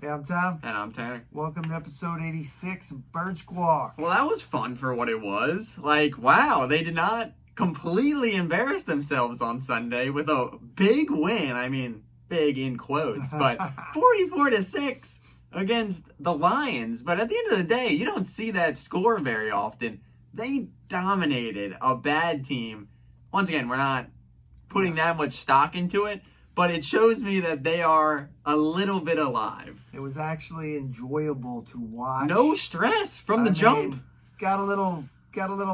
Hey, I'm Tom. And I'm Tanner. Welcome to episode 86 of Bird Squawk. Well, that was fun for what it was. Like, wow, they did not completely embarrass themselves on Sunday with a big win. I mean, big in quotes, but 44-6 against the Lions. But at the end of the day, you don't see that score very often. They dominated a bad team. Once again, we're not putting that much stock into it, but it shows me that they are a little bit alive. It was actually enjoyable to watch. No stress from the jump. Got a little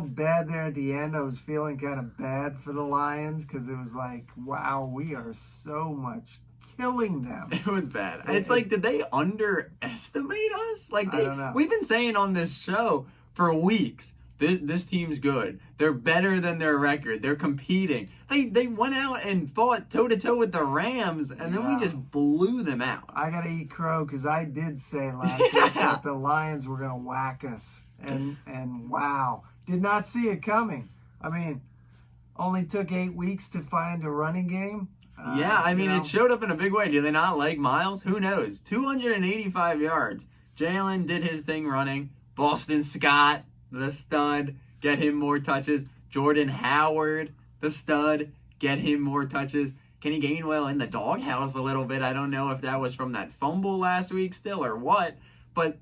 bad there at the end. I was feeling kind of bad for the Lions because it was like, wow, we are so much killing them. It was bad. It's like, did they underestimate us? Like, I don't know. We've been saying on this show for weeks, this team's good. They're better than their record. They're competing. They went out and fought toe-to-toe with the Rams, and then we just blew them out. I got to eat crow because I did say last week that the Lions were going to whack us. And wow, did not see it coming. I mean, only took 8 weeks to find a running game. It showed up in a big way. Do they not like Miles? Who knows? 285 yards. Jalen did his thing running. Boston Scott, the stud, get him more touches. Jordan Howard, the stud, get him more touches. Kenny Gainwell in the doghouse a little bit. I don't know if that was from that fumble last week still or what, but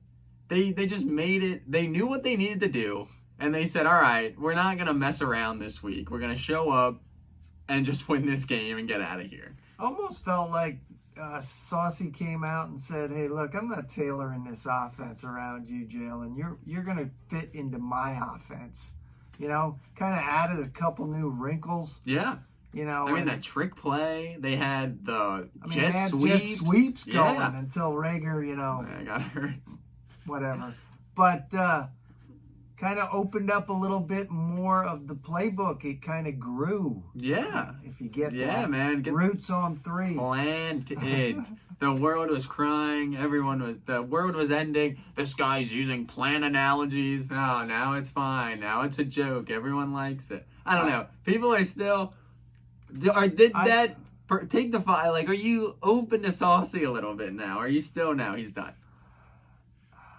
they just made it. They knew what they needed to do, and they said, all right, we're not going to mess around this week. We're going to show up and just win this game and get out of here. Almost felt like Saucy came out and said, hey, look, I'm not tailoring this offense around you, Jalen. You're going to fit into my offense. You know, kind of added a couple new wrinkles. Yeah. You know, I mean, that trick play, they had jet sweeps going until Rager, I got hurt. Whatever. But kind of opened up a little bit more of the playbook. It kind of grew. Yeah. If you get man. Roots on 3. Plant it. The world was crying. The world was ending. This guy's using plant analogies. Oh, now it's fine. Now it's a joke. Everyone likes it. I don't know. People are still... Take the file. Like, are you open to Saucy a little bit now? Are you still now? He's done.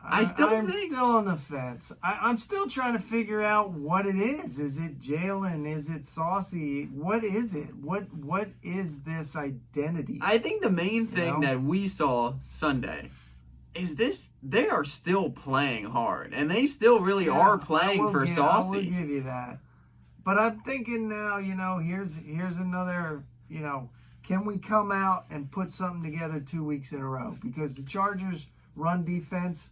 I'm still on the fence. I'm still trying to figure out what it is. Is it Jalen? Is it Saucy? What is it? What is this identity? I think the main thing that we saw Sunday is they are still playing hard, and they still really are playing for Saucy. I will give you that. But I'm thinking now, here's another, can we come out and put something together 2 weeks in a row? Because the Chargers' run defense,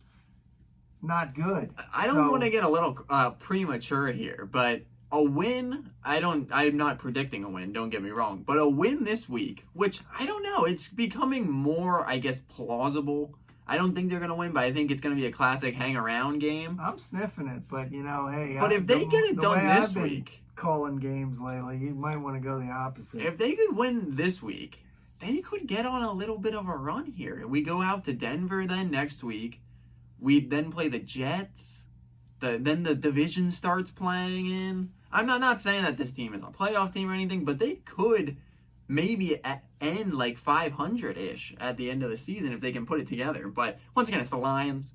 not good. I don't want to get a little premature here, but a win, I'm not predicting a win, don't get me wrong, but a win this week, which I don't know, it's becoming more, I guess, plausible. I don't think they're going to win, but I think it's going to be a classic hang-around game. I'm sniffing it, but, hey... But if they get it done this week... calling games lately, you might want to go the opposite. If they could win this week, they could get on a little bit of a run here. We go out to Denver then next week. We then play the Jets. Then the division starts playing in. I'm not saying that this team is a playoff team or anything, but they could maybe end like 500-ish at the end of the season if they can put it together. But once again, it's the Lions.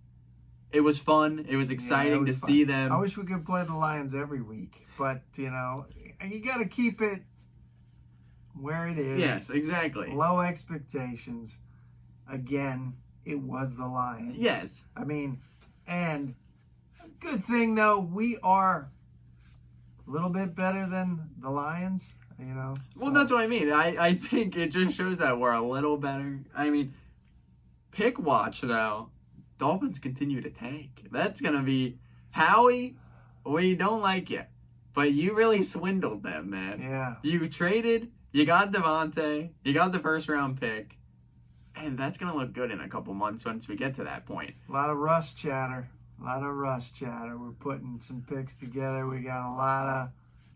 It was fun. It was exciting to see them. I wish we could play the Lions every week, but you got to keep it where it is. Yes, exactly. Low expectations. Again, it was the Lions. Yes. I mean, and good thing though, we are a little bit better than the Lions. Well, that's what I mean. I think it just shows that we're a little better. I mean, pick watch though. Dolphins continue to tank. That's going to be... Howie, we don't like you, but you really swindled them, man. Yeah. You traded, you got Devontae, you got the first-round pick, and that's going to look good in a couple months once we get to that point. A lot of Russ chatter. We're putting some picks together. We got a lot of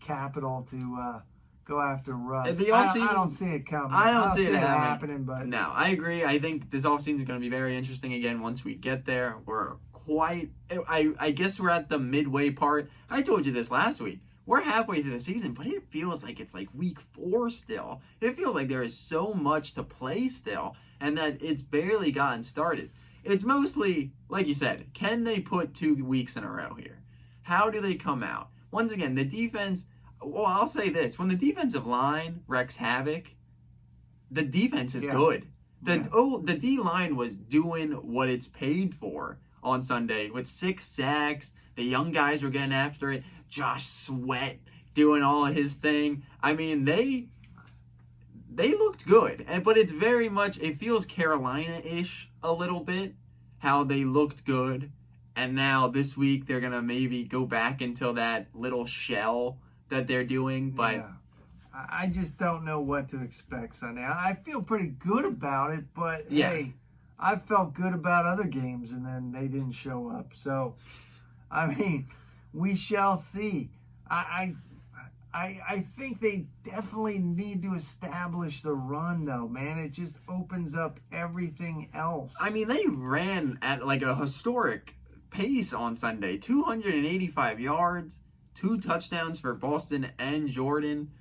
capital to... go after Russ. I don't see it coming. I don't see it happening. But no, I agree. I think this offseason is going to be very interesting again once we get there. I guess we're at the midway part. I told you this last week. we're halfway through the season, but it feels like it's like week 4 still. It feels like there is so much to play still, and that it's barely gotten started. It's mostly, like you said, can they put 2 weeks in a row here? How do they come out? Once again, the defense, well, I'll say this. When the defensive line wreaks havoc, the defense is good. The D-line was doing what it's paid for on Sunday with 6 sacks. The young guys were getting after it. Josh Sweat doing all of his thing. I mean, they looked good. But it's very much, it feels Carolina-ish a little bit, how they looked good. And now this week they're going to maybe go back into that little shell that they're doing. But yeah. I just don't know what to expect Sunday. I feel pretty good about it, but hey, I felt good about other games and then they didn't show up. So, I mean, we shall see. I think they definitely need to establish the run, though, man. It just opens up everything else. I mean, they ran at like a historic pace on Sunday. 285 yards, 2 touchdowns for Boston and Jordan.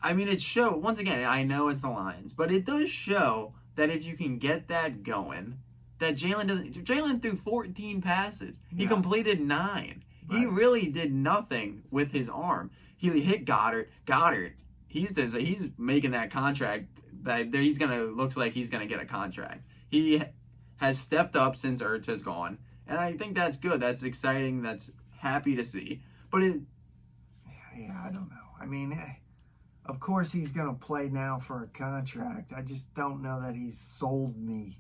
I mean, it showed, once again, I know it's the Lions, but it does show that if you can get that going, that Jalen threw 14 passes. He completed 9. Right. He really did nothing with his arm. He hit Goddard. He's making that contract that looks like he's gonna get a contract. He has stepped up since Ertz has gone, and I think that's good. That's exciting. That's happy to see. But I don't know. I mean, of course he's gonna play now for a contract. I just don't know that he's sold me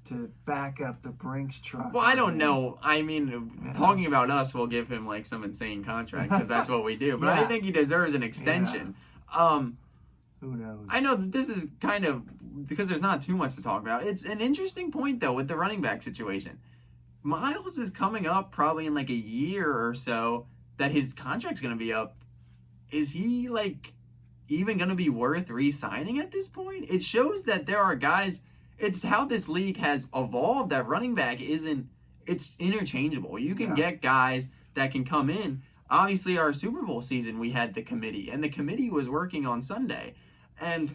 to back up the Brinks truck. Well, I don't know. I mean, talking about us will give him like some insane contract because that's what we do. But I think he deserves an extension. Who knows? I know that this is kind of, because there's not too much to talk about. It's an interesting point, though, with the running back situation. Miles is coming up probably in like a year or so that his contract's going to be up. Is he like even going to be worth re-signing at this point? It shows that there are guys. It's how this league has evolved, that running back it's interchangeable. You can get guys that can come in. Obviously, our Super Bowl season, we had the committee, and the committee was working on Sunday. And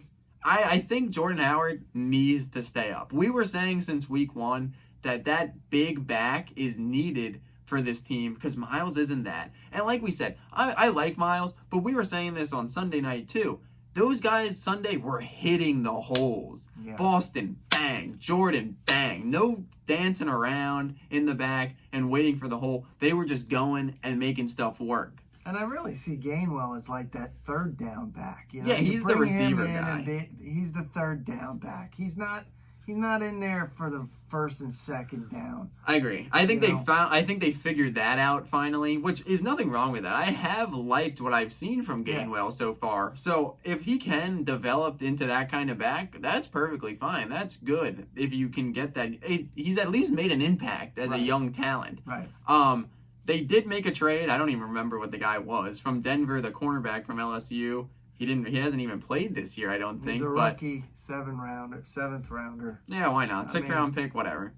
I think Jordan Howard needs to stay up. We were saying since week 1 that big back is needed for this team because Miles isn't that. And like we said, I like Miles, but we were saying this on Sunday night too. Those guys Sunday were hitting the holes. Yeah. Boston, bang. Jordan, bang. No dancing around in the back and waiting for the hole. They were just going and making stuff work. And I really see Gainwell as like that third down back. You know? Yeah, he's the receiver guy. He's the third down back. He's not in there for the first and second down. I agree. I think they figured that out finally, which is nothing wrong with that. I have liked what I've seen from Gainwell so far. So if he can develop into that kind of back, that's perfectly fine. That's good if you can get that. He's at least made an impact as a young talent. Right. They did make a trade. I don't even remember what the guy was from Denver, the cornerback from LSU. He hasn't even played this year, I don't think. He's a rookie, 7th rounder. Yeah, why not? 6th round pick, whatever.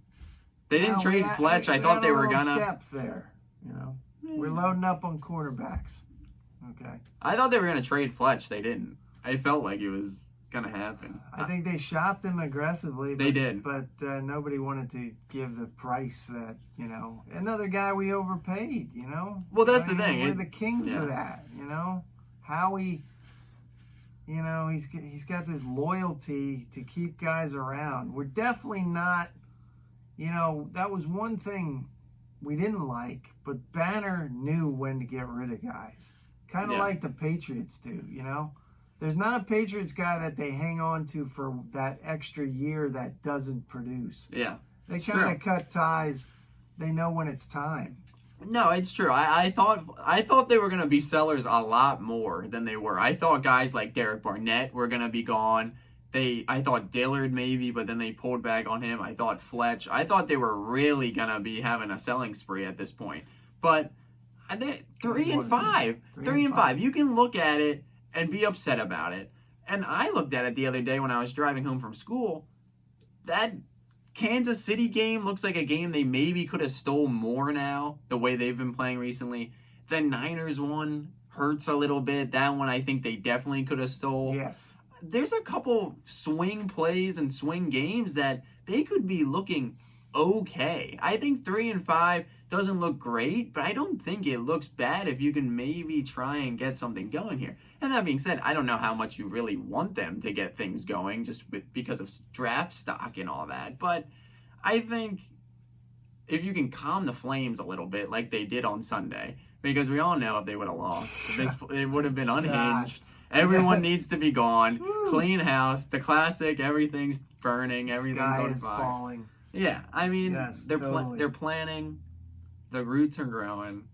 They didn't trade Fletch. I thought they were gonna. Depth there, you know. We're loading up on quarterbacks. Okay. I thought they were gonna trade Fletch. They didn't. I felt like it was gonna happen. I think they shopped him aggressively. They did, but nobody wanted to give the price that another guy we overpaid. You know. Well, that's the thing. We're the kings of that. You know. Howie. You know, he's got this loyalty to keep guys around. We're definitely not, that was one thing we didn't like, but Banner knew when to get rid of guys. Kind of like the Patriots do, There's not a Patriots guy that they hang on to for that extra year that doesn't produce. Yeah. They kind of cut ties. They know when it's time. No, it's true. I thought they were going to be sellers a lot more than they were. I thought guys like Derek Barnett were going to be gone. I thought Dillard maybe, but then they pulled back on him. I thought Fletch. I thought they were really going to be having a selling spree at this point. But 3-5. 3-5. You can look at it and be upset about it. And I looked at it the other day when I was driving home from school. That Kansas City game looks like a game they maybe could have stole more now, the way they've been playing recently. The Niners one hurts a little bit. That one I think they definitely could have stole. Yes. There's a couple swing plays and swing games that they could be looking okay. I think 3-5 doesn't look great, but I don't think it looks bad if you can maybe try and get something going here. And that being said, I don't know how much you really want them to get things going just because of draft stock and all that, but I think if you can calm the flames a little bit like they did on Sunday, because we all know if they would have lost, it would have been unhinged. Everyone needs to be gone. Woo. Clean house. The classic. Everything's burning. Everything's Sky on is fire. falling. Yeah, I mean, Yes, they're totally. they're planning. The roots are growing.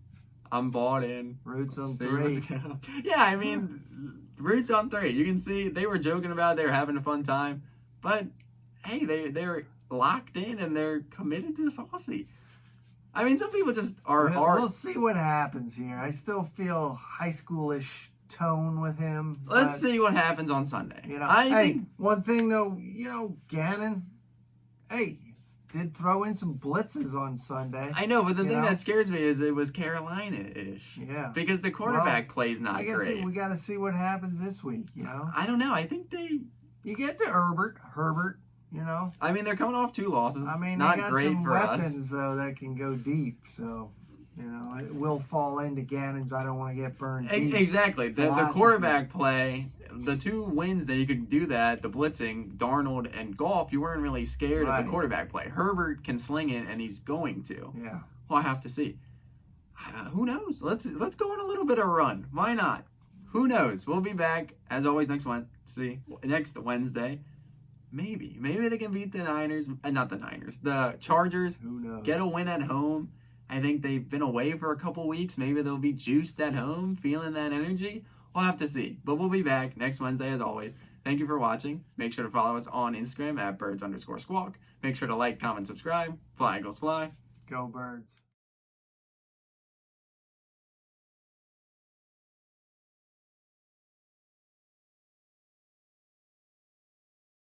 I'm bought in. Roots on See 3. what's going. Yeah, I mean, roots on 3. You can see they were joking about it. They were having a fun time, but hey, they're locked in and they're committed to Saucy. I mean, some people just are. We'll see what happens here. I still feel high schoolish tone with him. Let's but, see what happens on Sunday. You know, I hey, think one thing though, Gannon, hey, did throw in some blitzes on Sunday. I know, but the You thing know? that scares me is it was Carolina-ish. Yeah. Because the quarterback Well, play's not I guess great. we got to see what happens this week. I don't know. I think You get to Herbert. I mean, they're coming off 2 losses. I mean, not they got great some for weapons us. though that can go deep. So, it will fall into Gannon's. I don't want to get burned deep. Exactly. The philosophy. quarterback play, the 2 wins that you could do that, the blitzing, Darnold and Goff, you weren't really scared of Right. the quarterback play. Herbert can sling it, and he's going to. Yeah. Well, I have to see. Who knows? Let's go on a little bit of a run. Why not? Who knows? We'll be back as always next Wednesday. Maybe they can beat the Niners. Not the Niners. The Chargers. Who knows? Get a win at home. I think they've been away for a couple weeks. Maybe they'll be juiced at home, feeling that energy. We'll have to see. But we'll be back next Wednesday as always. Thank you for watching. Make sure to follow us on Instagram at birds_squawk. Make sure to like, comment, subscribe. Fly Eagles fly. Go Birds.